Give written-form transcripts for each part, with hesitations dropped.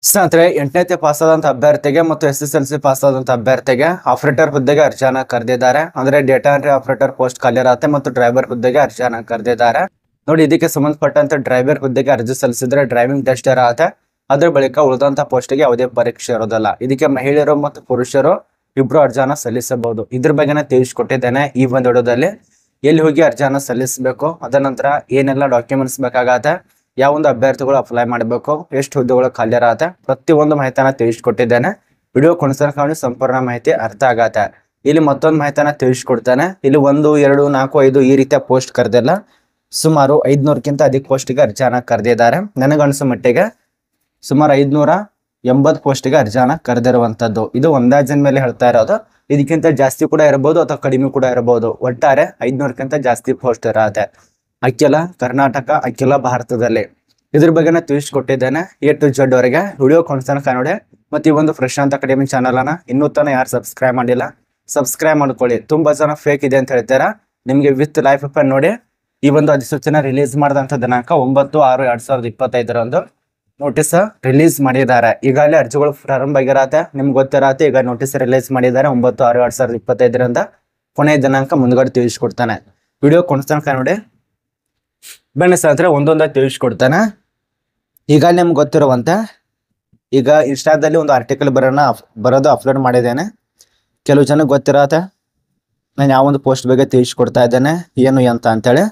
ಸ್ನೇಹಿತರೆ, 8ನೇ ಪಾಸ್ ಆದಂತ ಅಭ್ಯರ್ಥಿಗೆ ಮತ್ತು SSLC ಪಾಸ್ ಆದಂತ ಅಭ್ಯರ್ಥಿಗೆ ಆಪರೇಟರ್ ಹುದ್ದೆಗೆ ಅರ್ಜಿಯನ್ನ ಕರೆದಿದ್ದಾರೆ. ಅಂದ್ರೆ ಡೇಟಾ ಎಂಟ್ರಿ ಆಪರೇಟರ್ ಪೋಸ್ಟ್ ಖಾಲಿ ಇರತ್ತೆ ಮತ್ತು ಡ್ರೈವರ್ ಹುದ್ದೆಗೆ ಅರ್ಜಿಯನ್ನ ಕರೆದಿದ್ದಾರೆ. ನೋಡಿ, ಇದಕ್ಕೆ ಸಂಬಂಧಪಟ್ಟಂತೆ ಡ್ರೈವರ್ ಹುದ್ದೆಗೆ ಅರ್ಜಿ ಸಲ್ಲಿಸಿದ್ರೆ ಡ್ರೈವಿಂಗ್ ಟೆಸ್ಟ್ ಇರತ್ತೆ. ಅದ್ರ ಬಳಿಕ ಉಳಿದಂತ ಪೋಸ್ಟ್ಗೆ ಯಾವುದೇ ಪರೀಕ್ಷೆ ಇರೋದಿಲ್ಲ. ಇದಕ್ಕೆ ಮಹಿಳೆಯರು ಮತ್ತು ಪುರುಷರು ಇಬ್ರು ಅರ್ಜಿಯನ್ನ ಸಲ್ಲಿಸಬಹುದು. ಇದ್ರ ಬಗ್ಗೆನ ತಿಳಿಸ್ಕೊಟ್ಟಿದ್ದೇನೆ ಈ ಒಂದು ವಿಡಿಯೋದಲ್ಲಿ. ಎಲ್ಲಿ ಹೋಗಿ ಅರ್ಜಿಯನ್ನ ಸಲ್ಲಿಸಬೇಕು, ಅದ ನಂತರ ಏನೆಲ್ಲ ಡಾಕ್ಯುಮೆಂಟ್ಸ್ ಬೇಕಾಗತ್ತೆ, ಯಾವ ಒಂದು ಅಭ್ಯರ್ಥಿಗಳು ಅಪ್ಲೈ ಮಾಡಬೇಕು, ಎಷ್ಟು ಹುದ್ದೆಗಳು ಖಾಲಿ ಇರತ್ತೆ, ಪ್ರತಿಯೊಂದು ಮಾಹಿತಿಯನ್ನ ತಿಳಿಸ್ಕೊಟ್ಟಿದ್ದೇನೆ. ವಿಡಿಯೋ ಕೊನೆತನಕ ಸಂಪೂರ್ಣ ಮಾಹಿತಿ ಅರ್ಥ ಆಗತ್ತೆ. ಇಲ್ಲಿ ಮತ್ತೊಂದು ಮಾಹಿತಿಯನ್ನ ತಿಳಿಸ್ಕೊಡ್ತೇನೆ. ಇಲ್ಲಿ 1, 2, 4, 5 ಈ ರೀತಿಯ ಪೋಸ್ಟ್ ಕರೆದಿಲ್ಲ. ಸುಮಾರು 500ಕ್ಕಿಂತ ಅಧಿಕ ಪೋಸ್ಟ್ಗೆ ಅರ್ಜಿಯನ್ನ ಕರೆದಿದ್ದಾರೆ. ನನಗನ್ಸೋ ಮಟ್ಟಿಗೆ ಸುಮಾರು 580 ಪೋಸ್ಟ್ಗೆ ಅರ್ಜಿಯನ್ನ ಕರೆದಿರುವಂತದ್ದು. ಇದು ಅಂದಾಜಿನ ಮೇಲೆ ಹೇಳ್ತಾ ಇರೋದು. ಇದಕ್ಕಿಂತ ಜಾಸ್ತಿ ಕೂಡ ಇರಬಹುದು ಅಥವಾ ಕಡಿಮೆ ಕೂಡ ಇರಬಹುದು. ಒಟ್ಟಾರೆ 500ಕ್ಕಿಂತ ಜಾಸ್ತಿ ಪೋಸ್ಟ್ ಇರತ್ತೆ ಅಖಿಲ ಕರ್ನಾಟಕ, ಅಖಿಲ ಭಾರತದಲ್ಲಿ. ಇದ್ರ ಬಗ್ಗೆನ ತಿಳಿಸ್ಕೊಟ್ಟಿದ್ದೇನೆ A to Z ವರೆಗೆ. ವಿಡಿಯೋ ಕೊನೆತನಕ ನೋಡಿ. ಮತ್ತೆ ಈ ಒಂದು ಪ್ರಶಾಂತ್ ಅಕಾಡೆಮಿ ಚಾನಲ್ ಅನ್ನ ಇನ್ನೂ ತನಕ ಯಾರು ಸಬ್ಸ್ಕ್ರೈಬ್ ಮಾಡಿಲ್ಲ, ಸಬ್ಸ್ಕ್ರೈಬ್ ಮಾಡ್ಕೊಳ್ಳಿ. ತುಂಬಾ ಜನ ಫೇಕ್ ಇದೆ ಅಂತ ಹೇಳ್ತಾರ. ನಿಮ್ಗೆ ವಿತ್ ಲೈಫ್ ಅಪ್ ನೋಡಿ ಈ ಒಂದು ಅಧಿಸೂಚನೆ ರಿಲೀಸ್ ಮಾಡಿದಂತ ದಿನಾಂಕ 9/6/2025 ನೋಟಿಸ್ ರಿಲೀಸ್ ಮಾಡಿದ್ದಾರೆ. ಈಗಾಗಲೇ ಅರ್ಜಿಗಳು ಪ್ರಾರಂಭ ಆಗಿರತ್ತೆ. ನಿಮ್ಗೆ ಗೊತ್ತಿರತ್ತೆ. ಈಗ ನೋಟಿಸ್ ರಿಲೀಸ್ ಮಾಡಿದ್ದಾರೆ 9/6/2025 ಕೊನೆಯ ದಿನಾಂಕ ಮುಂದ್ಗಡೆ ತಿಳಿಸ್ಕೊಡ್ತಾನೆ. ವಿಡಿಯೋ ಕೊನೆತನಕ ನೋಡಿ. ಬನ್ನಿ ಸ್ನೇಹಿತರೆ, ಒಂದೊಂದಾಗಿ ತಿಳಿಸ್ಕೊಡ್ತಾನೆ. ಈಗಾಗಲೇ ನಿಮ್ಗೆ ಗೊತ್ತಿರುವಂತೆ ಈಗ ಇನ್ಸ್ಟಾದಲ್ಲಿ ಒಂದು ಆರ್ಟಿಕಲ್ ಬರೋದು ಅಪ್ಲೋಡ್ ಮಾಡಿದ್ದೇನೆ. ಕೆಲವು ಜನಕ್ಕೆ ಗೊತ್ತಿರತ್ತೆ. ನಾನು ಯಾವೊಂದು ಪೋಸ್ಟ್ ಬಗ್ಗೆ ತಿಳಿಸ್ಕೊಡ್ತಾ ಇದ್ದೇನೆ ಏನು ಅಂತ ಅಂತೇಳಿ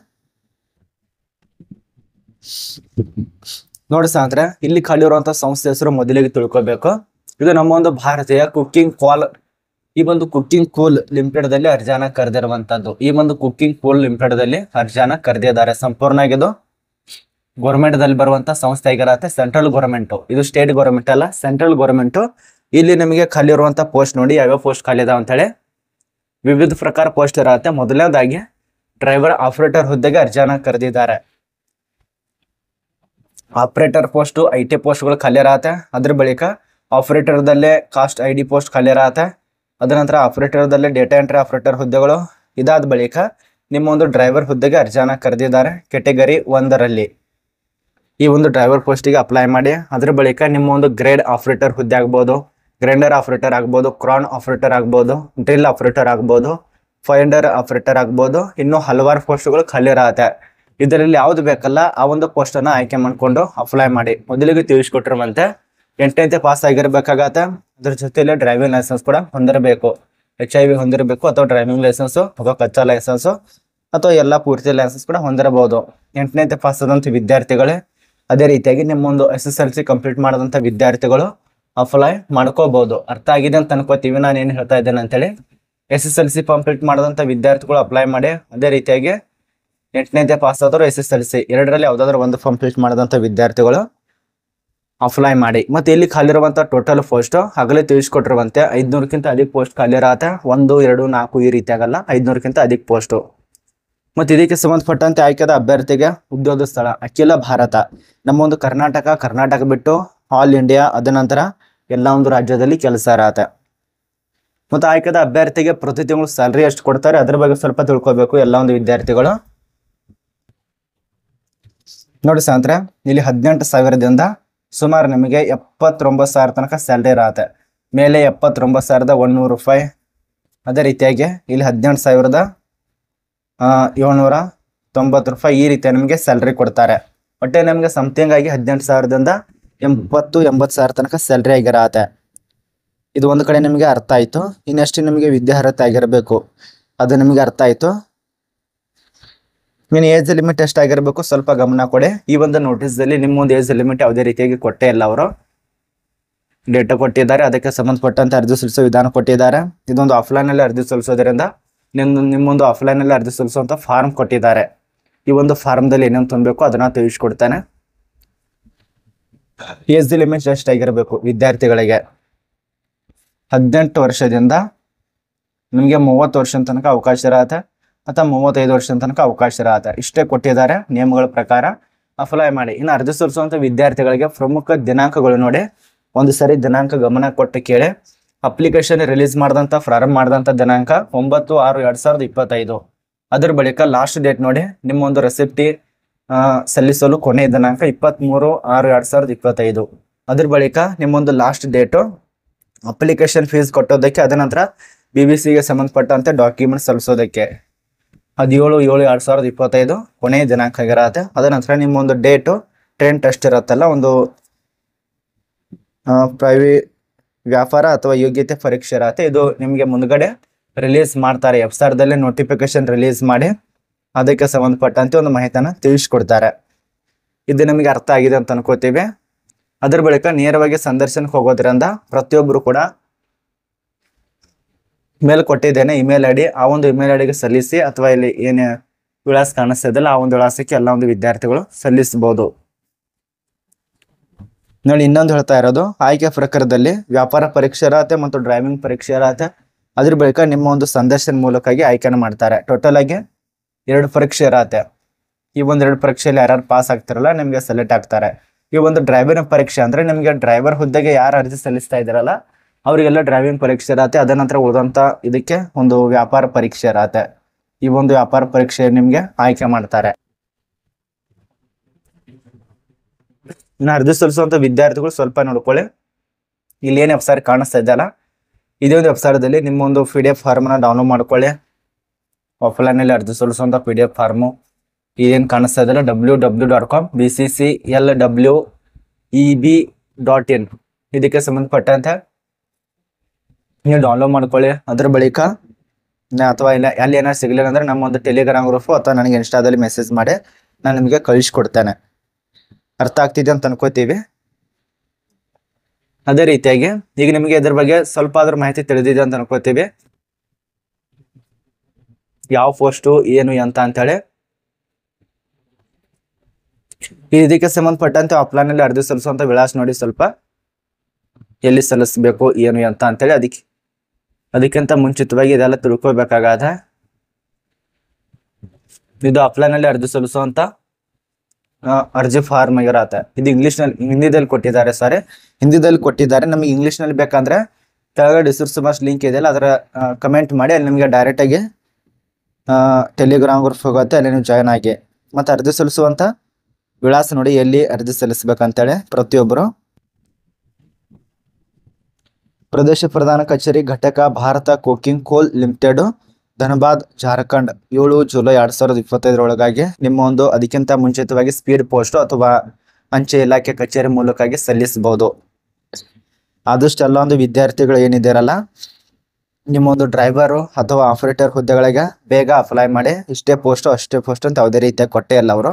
ನೋಡಿ ಸ್ನೇಹಿತರೆ. ಇಲ್ಲಿ ಖಾಲಿ ಇರುವಂತ ಸಂಸ್ಥೆ ಹೆಸರು ಮೊದಲಿಗೆ ತಿಳ್ಕೊಬೇಕು. ಇದು ನಮ್ಮ ಒಂದು ಭಾರತೀಯ ಕುಕಿಂಗ್ ಕಾಲ್, ಈ ಒಂದು ಕುಕಿಂಗ್ ಕೂಲ್ ಲಿಮಿಟೆಡ್ ದಲ್ಲಿ ಅರ್ಜಿಯನ್ನ ಕರೆದಿರುವಂತದ್ದು. ಈ ಒಂದು ಕುಕಿಂಗ್ ಕೂಲ್ ಲಿಮಿಟೆಡ್ ದಲ್ಲಿ ಅರ್ಜಿಯನ್ನ ಕರೆದಿದ್ದಾರೆ. ಸಂಪೂರ್ಣವಾಗಿ ಇದು ಗೌರ್ಮೆಂಟ್ ದಲ್ಲಿ ಬರುವಂತ ಸಂಸ್ಥೆ ಆಗಿರತ್ತೆ. ಸೆಂಟ್ರಲ್ ಗೌರ್ಮೆಂಟ್, ಇದು ಸ್ಟೇಟ್ ಗೌರ್ಮೆಂಟ್ ಅಲ್ಲ, ಸೆಂಟ್ರಲ್ ಗೌರ್ಮೆಂಟ್. ಇಲ್ಲಿ ನಿಮಗೆ ಖಾಲಿ ಇರುವಂತ ಪೋಸ್ಟ್ ನೋಡಿ, ಯಾವ್ಯಾವ ಪೋಸ್ಟ್ ಖಾಲಿ ಇದಾವ ಅಂತ ಹೇಳಿ. ವಿವಿಧ ಪ್ರಕಾರ ಪೋಸ್ಟ್ ಇರತ್ತೆ. ಮೊದಲನೇದಾಗಿ ಡ್ರೈವರ್ ಆಪರೇಟರ್ ಹುದ್ದೆಗೆ ಅರ್ಜಿಯನ್ನ ಕರೆದಿದ್ದಾರೆ. ಆಪರೇಟರ್ ಪೋಸ್ಟ್ IT ಪೋಸ್ಟ್ಗಳು ಖಾಲಿ ಇರತ್ತೆ. ಅದ್ರ ಬಳಿಕ ಆಪರೇಟರ್ ದಲ್ಲೇ ಕಾಸ್ಟ್ ID ಪೋಸ್ಟ್ ಖಾಲಿ ಇರತ್ತೆ. ಅದ ನಂತರ ಆಪರೇಟರ್ ದಲ್ಲಿ ಡೇಟಾ ಎಂಟ್ರಿ ಆಪರೇಟರ್ ಹುದ್ದೆಗಳು. ಇದಾದ ಬಳಿಕ ನಿಮ್ಮ ಒಂದು ಡ್ರೈವರ್ ಹುದ್ದೆಗೆ ಅರ್ಜಿಯನ್ನ ಕರೆದಿದ್ದಾರೆ. ಕೆಟಗರಿ 1ರಲ್ಲಿ ಈ ಒಂದು ಡ್ರೈವರ್ ಪೋಸ್ಟಿಗೆ ಅಪ್ಲೈ ಮಾಡಿ. ಅದ್ರ ಬಳಿಕ ನಿಮ್ಮ ಒಂದು ಗ್ರೇಡ್ ಆಪರೇಟರ್ ಹುದ್ದೆ ಆಗ್ಬೋದು, ಗ್ರೈಂಡರ್ ಆಪರೇಟರ್ ಆಗ್ಬೋದು, ಕ್ರಾನ್ ಆಪರೇಟರ್ ಆಗ್ಬೋದು, ಡ್ರಿಲ್ ಆಪರೇಟರ್ ಆಗ್ಬೋದು, ಫೈಂಡರ್ ಆಪರೇಟರ್ ಆಗ್ಬೋದು. ಇನ್ನೂ ಹಲವಾರು ಪೋಸ್ಟ್ಗಳು ಖಾಲಿ ಇರತ್ತೆ. ಇದರಲ್ಲಿ ಯಾವ್ದು ಬೇಕಲ್ಲ ಆ ಒಂದು ಪೋಸ್ಟ್ ಅನ್ನ ಆಯ್ಕೆ ಮಾಡ್ಕೊಂಡು ಅಪ್ಲೈ ಮಾಡಿ. ಮೊದಲಿಗೆ ತಿಳಿಸ್ಕೊಟ್ಟಿರುವಂತೆ 8ನೇ ಪಾಸ್ ಆಗಿರ್ಬೇಕಾಗತ್ತೆ. ಅದ್ರ ಜೊತೆಲೆ ಡ್ರೈವಿಂಗ್ ಲೈಸೆನ್ಸ್ ಕೂಡ ಹೊಂದಿರಬೇಕು. HIV ಹೊಂದಿರಬೇಕು ಅಥವಾ ಡ್ರೈವಿಂಗ್ ಲೈಸೆನ್ಸ್ ಅಥವಾ ಕಚ್ಚಾ ಲೈಸೆನ್ಸ್ ಅಥವಾ ಎಲ್ಲ ಪೂರ್ತಿ ಲೈಸೆನ್ಸ್ ಕೂಡ ಹೊಂದಿರಬಹುದು. 8ನೇ ಪಾಸ್ ಆದಂತ ವಿದ್ಯಾರ್ಥಿಗಳೇ, ಅದೇ ರೀತಿಯಾಗಿ ನಿಮ್ಮೊಂದು SSLC ಕಂಪ್ಲೀಟ್ ಮಾಡಿದಂತ ವಿದ್ಯಾರ್ಥಿಗಳು ಅಪ್ಲೈ ಮಾಡ್ಕೋಬಹುದು. ಅರ್ಥ ಆಗಿದೆ ಅಂತ ಅನ್ಕೋತೀವಿ ನಾನು ಏನ್ ಹೇಳ್ತಾ ಇದ್ದೇನೆ ಅಂತೇಳಿ. SSLC ಕಂಪ್ಲೀಟ್ ಮಾಡಿದಂತ ವಿದ್ಯಾರ್ಥಿಗಳು ಅಪ್ಲೈ ಮಾಡಿ. ಅದೇ ರೀತಿಯಾಗಿ 8ನೇ ಪಾಸ್ ಆದವರು SSLC ಎರಡರಲ್ಲಿ ಯಾವ್ದಾದ್ರು ಒಂದು ಕಂಪ್ಲೀಟ್ ಮಾಡಿದಂತ ವಿದ್ಯಾರ್ಥಿಗಳು ಅಪ್ಲೈ ಮಾಡಿ. ಮತ್ತೆ ಇಲ್ಲಿ ಖಾಲಿರುವಂತ ಟೋಟಲ್ ಪೋಸ್ಟ್ ಆಗಲೇ ತಿಳಿಸ್ಕೊಟ್ಟಿರುವಂತೆ 500ಕ್ಕಿಂತ ಅಧಿಕ ಪೋಸ್ಟ್ ಖಾಲಿ ಇರತ್ತೆ. 1, 2, 4 ಈ ರೀತಿ ಆಗಲ್ಲ, 500ಕ್ಕಿಂತ ಅಧಿಕ ಪೋಸ್ಟ್. ಮತ್ತೆ ಇದಕ್ಕೆ ಸಂಬಂಧಪಟ್ಟಂತೆ ಆಯ್ಕೆದ ಅಭ್ಯರ್ಥಿಗೆ ಉದ್ಯೋಗ ಸ್ಥಳ ಅಖಿಲ ಭಾರತ, ನಮ್ಮ ಒಂದು ಕರ್ನಾಟಕ ಬಿಟ್ಟು ಆಲ್ ಇಂಡಿಯಾ, ಅದ ನಂತರ ಎಲ್ಲ ಒಂದು ರಾಜ್ಯದಲ್ಲಿ ಕೆಲಸ ಇರತ್ತೆ. ಮತ್ತೆ ಆಯ್ಕೆದ ಅಭ್ಯರ್ಥಿಗೆ ಪ್ರತಿ ತಿಂಗಳು ಸ್ಯಾಲರಿ ಎಷ್ಟು ಕೊಡ್ತಾರೆ ಅದ್ರ ಬಗ್ಗೆ ಸ್ವಲ್ಪ ತಿಳ್ಕೊಬೇಕು ಎಲ್ಲ ಒಂದು ವಿದ್ಯಾರ್ಥಿಗಳು. ನೋಡಿ ಸ್ನೇಹಿತರೆ, ಇಲ್ಲಿ 18,000ದಿಂದ ಸುಮಾರು ನಿಮಗೆ 79,000 ತನಕ ಸ್ಯಾಲರಿ ಇರತ್ತೆ. ಮೇಲೆ 79,100 ರೂಪಾಯಿ. ಅದೇ ರೀತಿಯಾಗಿ ಇಲ್ಲಿ 18,790 ರೂಪಾಯಿ ಈ ರೀತಿ ನಿಮಗೆ ಸ್ಯಾಲರಿ ಕೊಡ್ತಾರೆ. ಒಟ್ಟೆ ನಿಮಗೆ ಸಮಥಿಂಗ್ ಆಗಿ 18,000ದಿಂದ 80,000 ತನಕ ಸ್ಯಾಲರಿ ಆಗಿರತ್ತೆ. ಇದು ಒಂದು ಕಡೆ ನಿಮಗೆ ಅರ್ಥ ಆಯ್ತು. ಇನ್ನೆಷ್ಟು ನಿಮಗೆ ವಿದ್ಯಾರ್ಹತೆ ಆಗಿರಬೇಕು ಅದು ನಿಮಗೆ ಅರ್ಥ ಆಯ್ತು. ನೀನು ಏಜ್ ಲಿಮಿಟ್ ಎಷ್ಟಾಗಿರ್ಬೇಕು ಸ್ವಲ್ಪ ಗಮನ ಕೊಡಿ. ಈ ಒಂದು ನೋಟಿಸ್ ದಲ್ಲಿ ನಿಮ್ಮ ಒಂದು ಏಜ್ ಲಿಮಿಟ್ ಯಾವುದೇ ರೀತಿಯಾಗಿ ಕೊಟ್ಟೇ ಇಲ್ಲ. ಅವರು ಡೇಟಾ ಕೊಟ್ಟಿದ್ದಾರೆ, ಅದಕ್ಕೆ ಸಂಬಂಧಪಟ್ಟಂತೆ ಅರ್ಜಿ ಸಲ್ಲಿಸೋ ವಿಧಾನ ಕೊಟ್ಟಿದ್ದಾರೆ. ಇದೊಂದು ಆಫ್ಲೈನ್ ಅಲ್ಲಿ ಅರ್ಜಿ ಸಲ್ಲಿಸೋದ್ರಿಂದ ನಿಮ್ಮೊಂದು ಆಫ್ಲೈನ್ ಅಲ್ಲಿ ಅರ್ಜಿ ಸಲ್ಲಿಸುವಂತ ಫಾರ್ಮ್ ಕೊಟ್ಟಿದ್ದಾರೆ. ಈ ಒಂದು ಫಾರ್ಮ್ ದಲ್ಲಿ ಏನೇನು ತುಂಬಬೇಕು ಅದನ್ನ ತಿಳಿಸ್ಕೊಡ್ತಾನೆ. ಏಜ್ ಲಿಮಿಟ್ ಎಷ್ಟಾಗಿರ್ಬೇಕು ವಿದ್ಯಾರ್ಥಿಗಳಿಗೆ 18 ವರ್ಷದಿಂದ ನಿಮಗೆ 30 ವರ್ಷದ ತನಕ ಅವಕಾಶ ಇರತ್ತೆ ಅಥವಾ 35 ವರ್ಷದ ತನಕ ಅವಕಾಶ ಇರತ್ತೆ. ಇಷ್ಟೇ ಕೊಟ್ಟಿದ್ದಾರೆ ನಿಯಮಗಳ ಪ್ರಕಾರ. ಅಪ್ಲೈ ಮಾಡಿ. ಇನ್ನು ಅರ್ಜಿ ಸಲ್ಲಿಸುವಂತ ವಿದ್ಯಾರ್ಥಿಗಳಿಗೆ ಪ್ರಮುಖ ದಿನಾಂಕಗಳು ನೋಡಿ. ಒಂದು ಸರಿ ದಿನಾಂಕ ಗಮನ ಕೊಟ್ಟು ಕೇಳಿ. ಅಪ್ಲಿಕೇಶನ್ ರಿಲೀಸ್ ಮಾಡಿದಂತ ಪ್ರಾರಂಭ ಮಾಡಿದಂತ ದಿನಾಂಕ 9/6/2025. ಅದ್ರ ಬಳಿಕ ಲಾಸ್ಟ್ ಡೇಟ್ ನೋಡಿ. ನಿಮ್ಮ ಒಂದು ರೆಸಿಪ್ಟಿ ಸಲ್ಲಿಸಲು ಕೊನೆಯ ದಿನಾಂಕ 23/6/2025. ಅದ್ರ ಬಳಿಕ ನಿಮ್ಮೊಂದು ಲಾಸ್ಟ್ ಡೇಟು ಅಪ್ಲಿಕೇಶನ್ ಫೀಸ್ ಕೊಟ್ಟೋದಕ್ಕೆ, ಅದ ನಂತರ BBC ಗೆ ಸಂಬಂಧಪಟ್ಟಂತೆ ಡಾಕ್ಯುಮೆಂಟ್ ಸಲ್ಲಿಸೋದಕ್ಕೆ 17/7/2025 ಕೊನೆಯ ದಿನಾಂಕ ಆಗಿರತ್ತೆ. ಅದ ನಂತರ ನಿಮ್ಮೊಂದು ಡೇಟು ಟ್ರೇನ್ ಟೆಸ್ಟ್ ಇರತ್ತಲ್ಲ, ಒಂದು ವ್ಯಾಪಾರ ಅಥವಾ ಯೋಗ್ಯತೆ ಪರೀಕ್ಷೆ ಇರತ್ತೆ. ಇದು ನಿಮಗೆ ಮುಂದ್ಗಡೆ ರಿಲೀಸ್ ಮಾಡ್ತಾರೆ, ವೆಬ್ಸೈಟ್ದಲ್ಲೇ ನೋಟಿಫಿಕೇಶನ್ ರಿಲೀಸ್ ಮಾಡಿ ಅದಕ್ಕೆ ಸಂಬಂಧಪಟ್ಟಂತೆ ಒಂದು ಮಾಹಿತಿಯನ್ನು ತಿಳಿಸ್ಕೊಡ್ತಾರೆ. ಇದು ನಿಮಗೆ ಅರ್ಥ ಆಗಿದೆ ಅಂತ ಅನ್ಕೋತೀವಿ. ಅದ್ರ ಬಳಿಕ ನೇರವಾಗಿ ಸಂದರ್ಶನಕ್ಕೆ ಹೋಗೋದ್ರಿಂದ ಪ್ರತಿಯೊಬ್ಬರು ಕೂಡ ಮೇಲ್ ಕೊಟ್ಟಿದ್ದೇನೆ ಇಮೇಲ್ ಐಡಿ, ಆ ಒಂದು ಇಮೇಲ್ ಐಡಿಗೆ ಸಲ್ಲಿಸಿ, ಅಥವಾ ಇಲ್ಲಿ ಏನು ವಿಳಾಸ ಕಾಣಿಸ್ತಿದೆಯಲ್ಲ ಆ ಒಂದು ವಿಳಾಸಕ್ಕೆ ಎಲ್ಲ ಒಂದು ವಿದ್ಯಾರ್ಥಿಗಳು ಸಲ್ಲಿಸಬಹುದು. ನೋಡಿ, ಇನ್ನೊಂದು ಹೇಳ್ತಾ ಇರೋದು, ಆಯ್ಕೆ ಪ್ರಕಾರದಲ್ಲಿ ವ್ಯಾಪಾರ ಪರೀಕ್ಷೆ ಇರತ್ತೆ ಮತ್ತು ಡ್ರೈವಿಂಗ್ ಪರೀಕ್ಷೆ ಇರತ್ತೆ. ಅದ್ರ ಬಳಿಕ ನಿಮ್ಮ ಒಂದು ಸಂದರ್ಶನ ಮೂಲಕವಾಗಿ ಆಯ್ಕೆನ ಮಾಡ್ತಾರೆ. ಟೋಟಲ್ ಆಗಿ 2 ಪರೀಕ್ಷೆ ಇರತ್ತೆ. ಈ ಒಂದು 2 ಪರೀಕ್ಷೆಯಲ್ಲಿ ಯಾರು ಪಾಸ್ ಆಗ್ತಾರಲ್ಲ ನಿಮಗೆ ಸೆಲೆಕ್ಟ್ ಆಗ್ತಾರೆ. ಈ ಒಂದು ಡ್ರೈವಿಂಗ್ ಪರೀಕ್ಷೆ ಅಂದ್ರೆ ನಿಮಗೆ ಡ್ರೈವರ್ ಹುದ್ದೆಗೆ ಯಾರು ಅರ್ಜಿ ಸಲ್ಲಿಸ್ತಾ ಇದ್ದಾರಲ್ಲ ಅವರಿಗೆಲ್ಲ ಡ್ರೈವಿಂಗ್ ಪರೀಕ್ಷೆ ಇರತ್ತೆ. ಅದ ನಂತರ ಉಳಿದಂತ ಇದಕ್ಕೆ ಒಂದು ವ್ಯಾಪಾರ ಪರೀಕ್ಷೆ ಇರತ್ತೆ. ಈ ಒಂದು ವ್ಯಾಪಾರ ಪರೀಕ್ಷೆ ನಿಮ್ಗೆ ಆಯ್ಕೆ ಮಾಡ್ತಾರೆ. ಇನ್ನು ಅರ್ಜಿ ಸಲ್ಲಿಸುವಂತ ವಿದ್ಯಾರ್ಥಿಗಳು ಸ್ವಲ್ಪ ನೋಡ್ಕೊಳ್ಳಿ, ಇಲ್ಲಿ ಏನು ವೆಬ್ಸೈಟ್ ಕಾಣಿಸ್ತಾ ಇದೆಯಲ್ಲ ಇದೇ ಒಂದು ವೆಬ್ಸೈಟ್ದಲ್ಲಿ ನಿಮ್ಮ ಒಂದು PDF ಫಾರ್ಮ್ನ ಡೌನ್ಲೋಡ್ ಮಾಡ್ಕೊಳ್ಳಿ. ಆಫ್ಲೈನಲ್ಲಿ ಅರ್ಜಿ ಸಲ್ಲಿಸುವಂತ PDF ಫಾರ್ಮು ಏನು ಕಾಣಿಸ್ತಾ ಇದೆಯಲ್ಲ www.com bcCLWEB.in ಇದಕ್ಕೆ ಸಂಬಂಧಪಟ್ಟಂತೆ ನೀವು ಡೌನ್ಲೋಡ್ ಮಾಡ್ಕೊಳ್ಳಿ. ಅದ್ರ ಬಳಿಕ ಅಥವಾ ಇಲ್ಲ ಅಲ್ಲಿ ಏನಾದ್ರು ಸಿಗಲಿಲ್ಲ ಅಂದ್ರೆ ನಮ್ಮ ಒಂದು ಟೆಲಿಗ್ರಾಮ್ ಗ್ರೂಪ್ ಅಥವಾ ನನಗೆ ಇನ್ಸ್ಟಾದಲ್ಲಿ ಮೆಸೇಜ್ ಮಾಡಿ ನಾನು ನಿಮಗೆ ಕಳಿಸ್ಕೊಡ್ತೇನೆ. ಅರ್ಥ ಆಗ್ತಿದೆ ಅಂತ ಅನ್ಕೋತೀವಿ. ಅದೇ ರೀತಿಯಾಗಿ ಈಗ ನಿಮಗೆ ಇದ್ರ ಬಗ್ಗೆ ಸ್ವಲ್ಪ ಆದ್ರೂ ಮಾಹಿತಿ ತಿಳಿದಿದೆ ಅಂತ ಅನ್ಕೋತೀವಿ. ಯಾವ ಪೋಸ್ಟು ಏನು ಅಂತ ಹೇಳಿ ಇದಕ್ಕೆ ಸಂಬಂಧಪಟ್ಟಂತೆ ಆಫ್ಲೈನಲ್ಲಿ ಅರ್ಜಿ ಸಲ್ಲಿಸುವಂತ ವಿಳಾಸ ನೋಡಿ, ಸ್ವಲ್ಪ ಎಲ್ಲಿ ಸಲ್ಲಿಸಬೇಕು ಏನು ಅಂತ ಹೇಳಿ ಅದಕ್ಕಿಂತ ಮುಂಚಿತವಾಗಿ ಇದೆಲ್ಲ ತಿಳ್ಕೊಬೇಕಾಗದ. ಇದು ಆಫ್ಲೈನಲ್ಲಿ ಅರ್ಜಿ ಸಲ್ಲಿಸುವಂತ ಅರ್ಜಿ ಫಾರ್ಮ್ ಆಗಿರತ್ತೆ. ಇದು ಹಿಂದಿದಲ್ಲಿ ಕೊಟ್ಟಿದ್ದಾರೆ. ನಮಗೆ ಇಂಗ್ಲಿಷ್ ನಲ್ಲಿ ಬೇಕಂದ್ರೆ ಕೆಳಗಡೆ ಡಿಸ್ಕ್ರಿಪ್ಷನ್ ಲಿಂಕ್ ಇದೆಯಲ್ಲ ಅದರ ಕಮೆಂಟ್ ಮಾಡಿ, ಅಲ್ಲಿ ನಿಮಗೆ ಡೈರೆಕ್ಟ್ ಆಗಿ ಟೆಲಿಗ್ರಾಮ್ ಗ್ರೂಪ್ ಹೋಗುತ್ತೆ, ಅಲ್ಲಿ ನೀವು ಜಾಯ್ನ್ ಆಗಿ. ಮತ್ತೆ ಅರ್ಜಿ ಸಲ್ಲಿಸುವಂತ ವಿಳಾಸ ನೋಡಿ, ಎಲ್ಲಿ ಅರ್ಜಿ ಸಲ್ಲಿಸಬೇಕಂತೇಳಿ ಪ್ರತಿಯೊಬ್ಬರು. ಪ್ರದೇಶ ಪ್ರಧಾನ ಕಚೇರಿ ಘಟಕ ಭಾರತ ಕೋಕಿಂಗ್ ಕೋಲ್ ಲಿಮಿಟೆಡ್, ಧನಬಾದ್, ಜಾರ್ಖಂಡ್ 7 ಜುಲೈ 2025 ನಿಮ್ಮ ಒಂದು ಅದಕ್ಕಿಂತ ಮುಂಚಿತವಾಗಿ ಸ್ಪೀಡ್ ಪೋಸ್ಟ್ ಅಥವಾ ಅಂಚೆ ಇಲಾಖೆ ಕಚೇರಿ ಮೂಲಕವಾಗಿ ಸಲ್ಲಿಸಬಹುದು. ಆದಷ್ಟು ಎಲ್ಲ ಒಂದು ವಿದ್ಯಾರ್ಥಿಗಳು ಏನಿದ್ದೀರಲ್ಲ ನಿಮ್ಮ ಒಂದು ಡ್ರೈವರು ಅಥವಾ ಆಪರೇಟರ್ ಹುದ್ದೆಗಳಿಗೆ ಬೇಗ ಅಪ್ಲೈ ಮಾಡಿ. ಇಷ್ಟೇ ಪೋಸ್ಟ್ ಅಷ್ಟೇ ಪೋಸ್ಟ್ ಅಂತ ಯಾವುದೇ ರೀತಿಯಾಗಿ ಕೊಟ್ಟೇ ಇಲ್ಲ. ಅವರು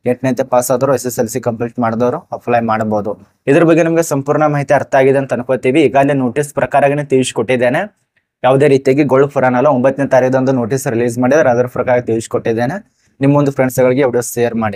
8ನೇ ಪಾಸ್ ಆದವರು SSLC ಕಂಪ್ಲೀಟ್ ಮಾಡಿದವರು ಅಪ್ಲೈ ಮಾಡಬಹುದು. ಇದ್ರ ಬಗ್ಗೆ ನಿಮಗೆ ಸಂಪೂರ್ಣ ಮಾಹಿತಿ ಅರ್ಥ ಆಗಿದೆ ಅಂತ ಅನ್ಕೋತೀವಿ. ಈಗಾಗಲೇ ನೋಟಿಸ್ ಪ್ರಕಾರನೇ ತಿಳಿಸ್ಕೊಟ್ಟಿದ್ದೇನೆ. ಯಾವುದೇ ರೀತಿಯಾಗಿ ಗೊಳ್ಳು ಫುರಾನಲ್ಲ 9ನೇ ತಾರೀಖದಂದು ನೋಟಿಸ್ ರಿಲೀಸ್ ಮಾಡಿದ್ರೆ ಅದರ ಪ್ರಕಾರ ತಿಳಿಸ್ಕೊಟ್ಟಿದ್ದೇನೆ. ನಿಮ್ಮೊಂದು ಫ್ರೆಂಡ್ಸ್ಗಳಿಗೆ ವಿಡಿಯೋ ಶೇರ್ ಮಾಡಿ.